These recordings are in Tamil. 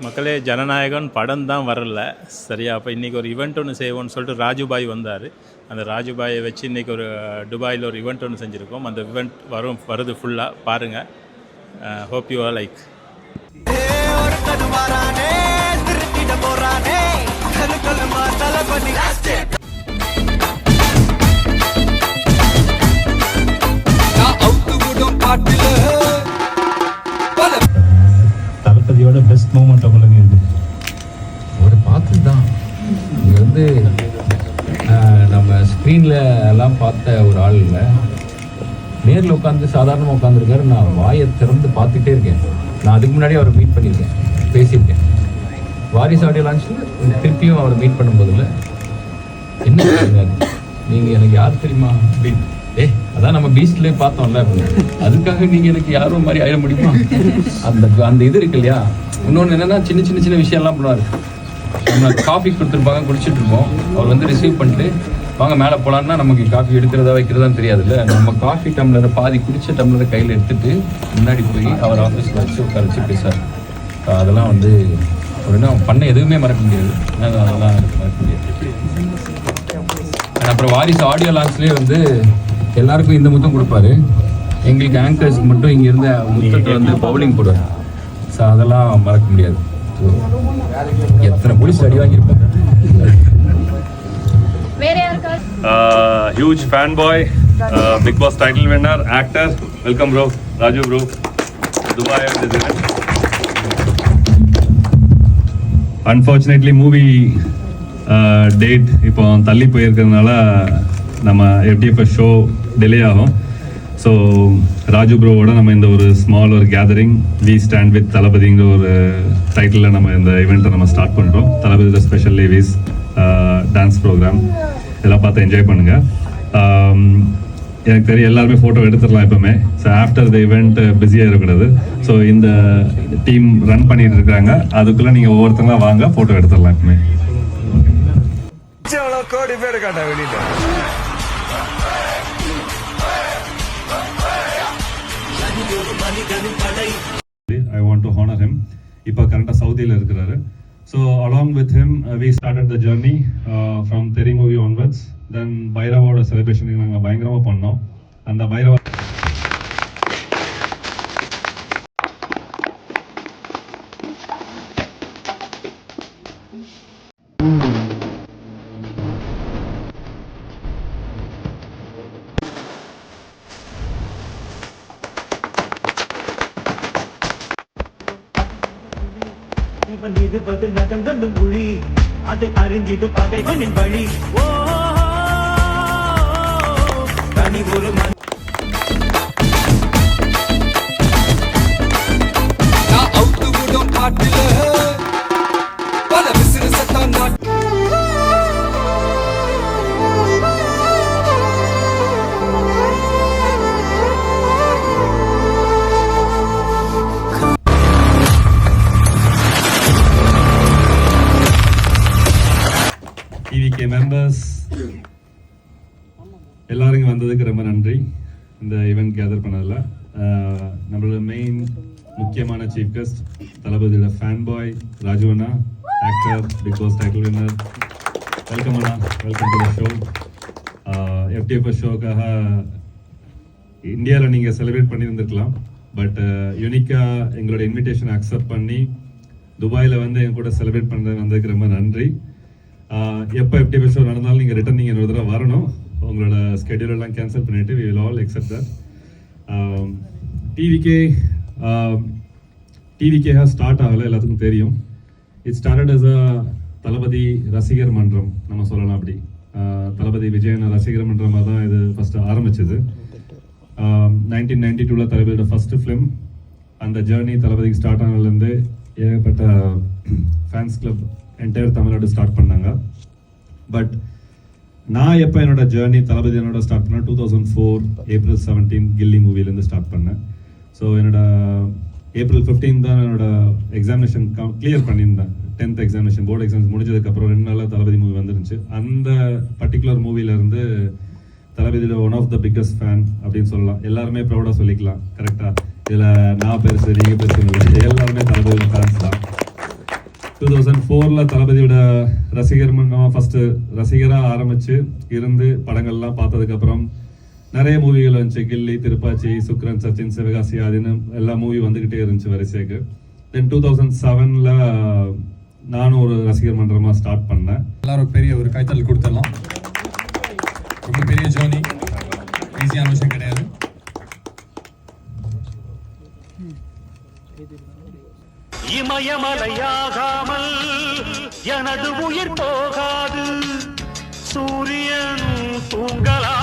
மக்களே ஜனநாயகன் படம் தான் வரல சரியா. அப்போ இன்றைக்கி ஒரு ஈவெண்ட் ஒன்று செய்வோம்னு சொல்லிட்டு ராஜுபாய் வந்தார். அந்த ராஜுபாயை வச்சு இன்றைக்கி ஒரு துபாயில் ஒரு ஈவெண்ட் ஒன்று செஞ்சுருக்கோம். அந்த ஈவெண்ட் வருது ஃபுல்லாக பாருங்கள். Hope you are like. தளபதியோட பெஸ்ட் மூமெண்ட் உங்களுக்கு இது ஒரு பார்த்து தான். இங்கே வந்து நம்ம ஸ்க்ரீனில் எல்லாம் பார்த்த ஒரு ஆள் இல்லை, நேரில் உட்காந்து சாதாரணமாக உட்காந்துருக்காரு. நான் வாயை திறந்து பார்த்துட்டே இருக்கேன். நான் அதுக்கு முன்னாடி அவரை மீட் பண்ணியிருக்கேன், பேசியிருக்கேன். வாரிசு ஆடியோ லான்ச்சில் திருப்பியும் அவரை மீட் பண்ணும்போதில்ல என்ன சொல்லுங்க, நீங்கள் எனக்கு யார் தெரியுமா அப்படின்னு. அதான் நம்ம பீச்லேயே பார்த்தோம்ல, அதுக்காக நீங்கள் எனக்கு யாரும் மாதிரி ஆயிட முடியுமா? அந்த இது இருக்கு இல்லையா. இன்னொன்று என்னென்னா சின்ன சின்ன சின்ன விஷயம்லாம் பண்ணுவார். நம்ம காஃபி கொடுத்துருப்பாங்க, குடிச்சிட்டு இருப்போம். அவர் வந்து ரிசீவ் பண்ணிட்டு வாங்க மேலே போகலான்னா நமக்கு காஃபி எடுக்கிறதா வைக்கிறதான்னு தெரியாதுல்ல. நம்ம காஃபி டம்ளரை பாதி குடிச்ச டம்ளரை கையில் எடுத்துகிட்டு முன்னாடி போய் அவர் ஆஃபீஸில் வச்சு உட்கார வச்சு பேசுவார். அதெல்லாம் வந்து அப்படின்னா பண்ண எதுவுமே மறக்க முடியாது. அதெல்லாம் மறக்க முடியாது. அப்புறம் வாரிசு ஆடியோ லான்ச்லேயே வந்து எல்லாருக்கும் இந்த முத்தம் கொடுப்பாரு. எங்களுக்கு ஆங்கர்ஸ்க்கு மட்டும் இங்கே இருந்த முத்தத்தை வந்து பவுலிங் போடுவார். ஸோ அதெல்லாம் மறக்க முடியாது. ஸோ எத்தனை போலீஸ் அடி வாங்கியிருப்பாங்க. Huge fanboy, Big Boss title winner, actor. Welcome bro, Raju bro, Dubai visitor. Unfortunately movie date இப்போ தள்ளி போயிருக்கிறதுனால நம்ம FTFS ஷோ டிலே ஆகும். ஸோ ராஜு ப்ரோவோட நம்ம இந்த ஒரு ஸ்மால் ஒரு கேதரிங் வி ஸ்டாண்ட் வித் தளபதிங்கிற ஒரு டைட்டிலில் நம்ம இந்த ஈவெண்ட்டை நம்ம ஸ்டார்ட் பண்ணுறோம். தளபதியோட ஸ்பெஷல் லேவிஸ் டான்ஸ் ப்ரோக்ராம் இதெல்லாம் பார்த்து என்ஜாய் பண்ணுங்கள். எனக்கு தெரியும் எல்லாருமே ஃபோட்டோ எடுத்துடலாம் எப்பவுமே. ஸோ ஆஃப்டர் த ஈவெண்ட் பிஸியாக இருக்கக்கூடாது. ஸோ இந்த டீம் ரன் பண்ணிட்டு இருக்காங்க, அதுக்குள்ளே நீங்கள் ஒவ்வொருத்தங்களாம் வாங்க ஃபோட்டோ எடுத்துடலாம் எப்பவுமே. கோடி பேர் காட்ட வெளியில I want to honor him. இப்போ கரெக்டாக சவுதியில் இருக்கிறாரு. So along with him we started the journey from Teri movie onwards. Then பைரவோட செலிப்ரேஷனுக்கு நாங்கள் பயங்கரமாக பண்ணோம். அந்த பைரவா இது பதில் நடந்தது மொழி அதை அறிந்திடு பகைவனின் வழி. ஓ தனி ஒரு பல விசிறசத்தான் நாட்டு டிவிகே மெம்பர்ஸ் எல்லாரும் இங்கே வந்ததுக்கு ரொம்ப நன்றி. இந்த ஈவெண்ட் கேதர் பண்ணதில் நம்மளோட மெயின் முக்கியமான சீஃப் கெஸ்ட் தளபதியோட ஃபேன் பாய் ராஜு அண்ணா, actor, Bigg Boss title winner. Welcome அண்ணா, welcome to the show. FTFS ஷோக்காக இந்தியாவில் நீங்கள் செலிப்ரேட் பண்ணியிருந்துருக்கலாம். பட் யூனிக்காக எங்களோட இன்விடேஷன் அக்செப்ட் பண்ணி துபாயில் வந்து எங்க கூட செலிப்ரேட் பண்ணுறது வந்ததுக்கு ரொம்ப நன்றி. எப்போ FTFS ஷோ நடந்தாலும் நீங்கள் ரிட்டன் நீங்கள் இன்னொரு தடவை வரணும். உங்களோட ஸ்கெடியூல் எல்லாம் கேன்சல் பண்ணிவிட்டு we will all accept that. TVK start ஆகலை, எல்லாத்துக்கும் தெரியும். இட் ஸ்டார்டட் as a தளபதி ரசிகர் மன்றம் நம்ம சொல்லலாம். அப்படி தளபதி விஜயன் ரசிகர் மன்றமாக தான் இது ஃபஸ்ட்டு ஆரம்பிச்சது. 1992 தளபதியோட ஃபஸ்ட்டு ஃபிலிம். அந்த ஜேர்னி தளபதிக்கு ஸ்டார்ட் ஆனதுலேருந்து ஏகப்பட்ட fans club entire Tamil Nadu start பண்ணாங்க. பட் நான் எப்போ என்னோட ஜேர்னி தளபதி என்னோட ஸ்டார்ட் பண்ணேன் 2004 April 17 கில்லி மூவிலேருந்து ஸ்டார்ட் பண்ணேன். ஸோ என்னோட April 15 தான் என்னோட எக்ஸாமினேஷன் கிளியர் பண்ணியிருந்தேன். 10th எக்ஸாமினேஷன் போர்டு எக்ஸாம்ஸ் முடிஞ்சதுக்கப்புறம் 2 நாளில் தளபதி மூவி வந்துருந்துச்சு. அந்த பர்டிகுலர் மூவிலேருந்து தளபதியோட one of the biggest fan அப்படின்னு சொல்லலாம். எல்லாருமே ப்ரௌடாக சொல்லிக்கலாம். கரெக்டாக இதில் நான் பெருசு நீங்கள் பெருசு எல்லாருமே தளபதியோட ஃபேன்ஸ் தான். 2004ல தளபதியோட ரசிகர் மன்றமா ஃபர்ஸ்ட் ரசிகரா ஆரம்பிச்சு இருந்து படங்கள்லாம் பார்த்ததுக்கப்புறம் நிறைய மூவிகள் வந்துச்சு. கில்லி, திருப்பாச்சி, சுக்ரன், சச்சின், சிவகாசி அதுன்னு எல்லா மூவி வந்துகிட்டே இருந்துச்சு வரிசைக்கு. தென் 2007ல நானும் ஒரு ரசிகர் மன்றமா ஸ்டார்ட் பண்ணேன். எல்லாரும் பெரிய ஒரு கைத்தல் கொடுத்துடலாம். ரொம்ப பெரிய ஜேர்னி, ஈஸியான விஷயம் கிடையாது. இமயமலையாகாமல் எனது உயிர் போகாது, சூரியன் தூங்கலா.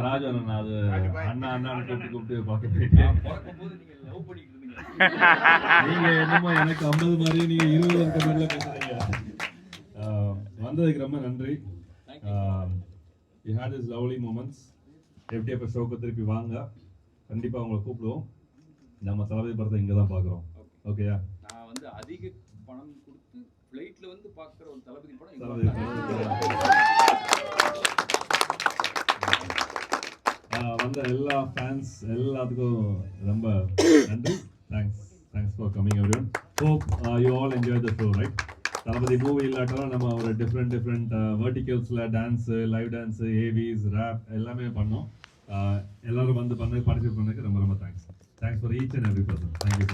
ராஜு அண்ணா அது அண்ணா அண்ணான்னு கூப்பிட்டு பார்க்க போயிட்டு நீங்க என்னமோ எனக்கு 50 மாதிரி நீங்க 20 இருக்க மாதிரிலாம் பேசுறீங்க. வந்ததுக்கு ரொம்ப நன்றி. You had this lovely moments. FDF ஷோக்கு திருப்பி வாங்க, கண்டிப்பா உங்களை கூப்பிடுவோம். நம்ம தளபதி படத்தை இங்க தான் பார்க்குறோம். ஓகேயா? நான் வந்து அதிக பணம் கொடுத்து ஃப்ளைட்ல வந்து பார்க்குற ஒரு தளபதி படம் வந்த எல்லா ஃபேன்ஸ் எல்லாத்துக்கும் ரொம்ப நன்றி. Thanks for coming everyone. Hope you all enjoy the show, right? Thalapathy movie இல்லாட்டாலும் நம்ம ஒரு டிஃப்ரெண்ட் வெர்டிகல்ஸில் டான்ஸு, லைவ் டான்ஸு, ஏவிஸ், ரேப் எல்லாமே பண்ணோம். எல்லாரும் வந்து பார்ட்டிசிபேட் பண்ணதுக்கு ரொம்ப ரொம்ப thanks for each and every person. Thank you.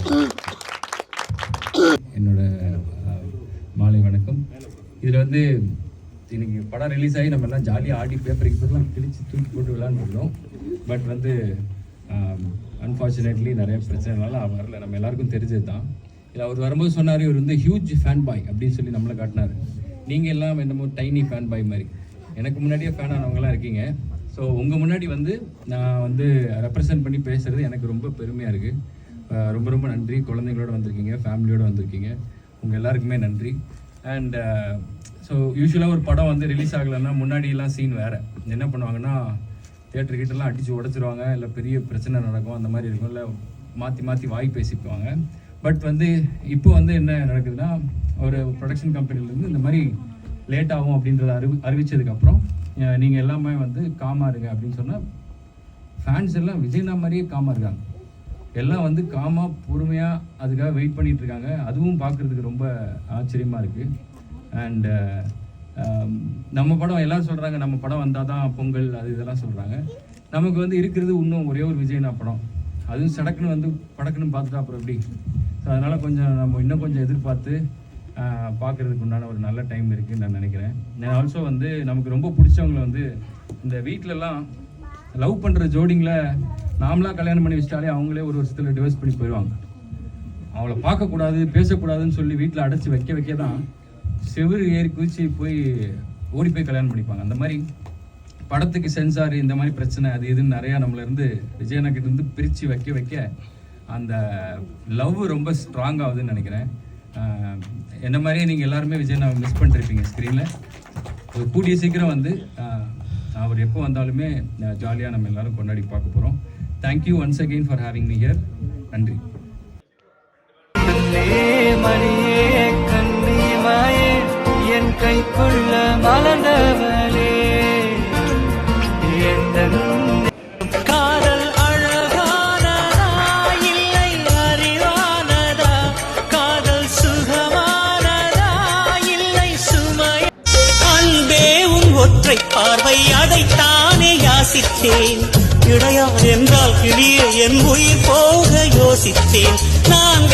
என்னோட மாலை வணக்கம். இதில் வந்து இன்னைக்கு படம் ரிலீஸ் ஆகி நம்ம எல்லாம் ஜாலியாக ஆடி பேப்பருக்கு கிழிச்சு தூக்கி போட்டு விளாண்டுருக்கோம். பட் வந்து அன்ஃபார்ச்சுனேட்லி நிறைய பிரச்சனைனால வரல. நம்ம எல்லாருக்கும் தெரிஞ்சது தான். இல்லை அவர் வரும்போது சொன்னார், இவர் வந்து ஹியூஜ் ஃபேன் பாய் அப்படின்னு சொல்லி நம்மளை காட்டினார். நீங்கள் எல்லாம் என்னமோ டைனி ஃபேன் பாய் மாதிரி, எனக்கு முன்னாடியே ஃபேன் ஆனவங்களாம் இருக்கீங்க. ஸோ உங்கள் முன்னாடி வந்து நான் வந்து ரெப்ரசன்ட் பண்ணி பேசுகிறது எனக்கு ரொம்ப பெருமையாக இருக்குது. ரொம்ப ரொம்ப நன்றி. குழந்தைங்களோட வந்திருக்கீங்க, ஃபேமிலியோடு வந்திருக்கீங்க, உங்கள் எல்லாருக்குமே நன்றி. அண்ட் ஸோ யூஸ்வலாக ஒரு படம் வந்து ரிலீஸ் ஆகலைன்னா முன்னாடியெல்லாம் சீன் வேறு என்ன பண்ணுவாங்கன்னா, தியேட்டர்கிட்டலாம் அடித்து உடச்சிருவாங்க, இல்லை பெரிய பிரச்சனை நடக்கும், அந்த மாதிரி இருக்கும், இல்லை மாற்றி வாய் பேசிக்குவாங்க. பட் வந்து இப்போ வந்து என்ன நடக்குதுன்னா, ஒரு ப்ரொடக்ஷன் கம்பெனிலேருந்து இந்த மாதிரி லேட் ஆகும் அப்படின்றத அறிவித்ததுக்கப்புறம் நீங்கள் எல்லாமே வந்து காமாக இருங்க அப்படின்னு சொன்னால் ஃபேன்ஸ் எல்லாம் விஜய்னா மாதிரியே காமாக இருக்காங்க. எல்லாம் வந்து காமாக பொறுமையாக அதுக்காக வெயிட் பண்ணிகிட்டு இருக்காங்க. அதுவும் பார்க்குறதுக்கு ரொம்ப ஆச்சரியமாக இருக்குது. அண்டு நம்ம படம் எல்லோரும் சொல்கிறாங்க, நம்ம படம் வந்தால் தான் பொங்கல் அது இதெல்லாம் சொல்கிறாங்க. நமக்கு வந்து இருக்கிறது இன்னும் ஒரே ஒரு விஜய்னா படம், அதுவும் சடக்குன்னு வந்து படக்குன்னு பார்த்துட்டா அப்புறம் எப்படி? ஸோ அதனால் கொஞ்சம் நம்ம இன்னும் கொஞ்சம் எதிர்பார்த்து பார்க்குறதுக்கு உண்டான ஒரு நல்ல டைம் இருக்குதுன்னு நான் நினைக்கிறேன். நான் ஆல்சோ வந்து நமக்கு ரொம்ப பிடிச்சவங்களை வந்து இந்த வீட்டிலலாம் லவ் பண்ணுற ஜோடிங்களை நாமளாக கல்யாணம் பண்ணி வச்சிட்டாலே அவங்களே ஒரு வருஷத்தில் டிவோர்ஸ் பண்ணி போயிடுவாங்க. அவளை பார்க்கக்கூடாது, பேசக்கூடாதுன்னு சொல்லி வீட்டில் அடைச்சி வைக்க தான் செவுறு ஏறி குதிச்சு போய் ஓடி போய் கல்யாணம் பண்ணிப்பாங்க. அந்த மாதிரி படத்துக்கு சென்சார் இந்த மாதிரி பிரச்சனை அது இதுன்னு நிறையா நம்மளேருந்து விஜயனக்கிட்டேருந்து பிரித்து வைக்க அந்த லவ் ரொம்ப ஸ்ட்ராங் ஆகுதுன்னு நினைக்கிறேன். என்ன மாதிரியே நீங்கள் எல்லாருமே விஜய் நான் மிஸ் பண்ணிருப்பீங்க ஸ்க்ரீனில். கூடிய சீக்கிரம் வந்து அவர் எப்போ வந்தாலுமே ஜாலியாக நம்ம எல்லாரும் கொண்டாடி பார்க்க போகிறோம். Thank you once again for having me here. நன்றி. என் கைக்குள்ள மலர்ந்தவளே, காதல் அழகானதா இல்லை அறிவானதா, காதல் சுகமானதா இல்லை சுமை. அன்பே உன் ஒற்றை பார்வை அதைத்தானே யாசித்தேன், இடையார் என்றால் கிளியே என் உயிர் போக யோசித்தேன். நான்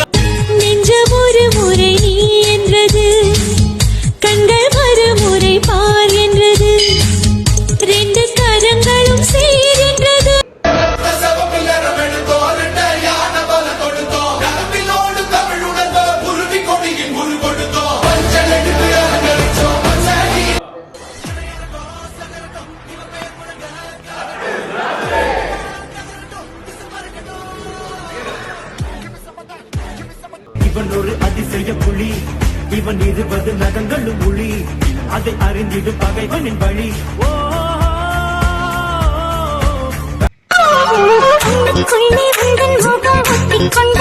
நெஞ்சம் ஒரு முறை நீ என்றது, கண்கள் மறுமுறை பார் என்றது, ரெண்டு கரங்களும் சேர் என்றது. இவன் ஒரு அதிசய புலி இவன் 20 நகங்களும் மொழி அதை அறிந்திடும் பகைவனின் வழி கண்ணுக்குள்ளே உந்தன் முகம் ஒட்டிக்கொண்டு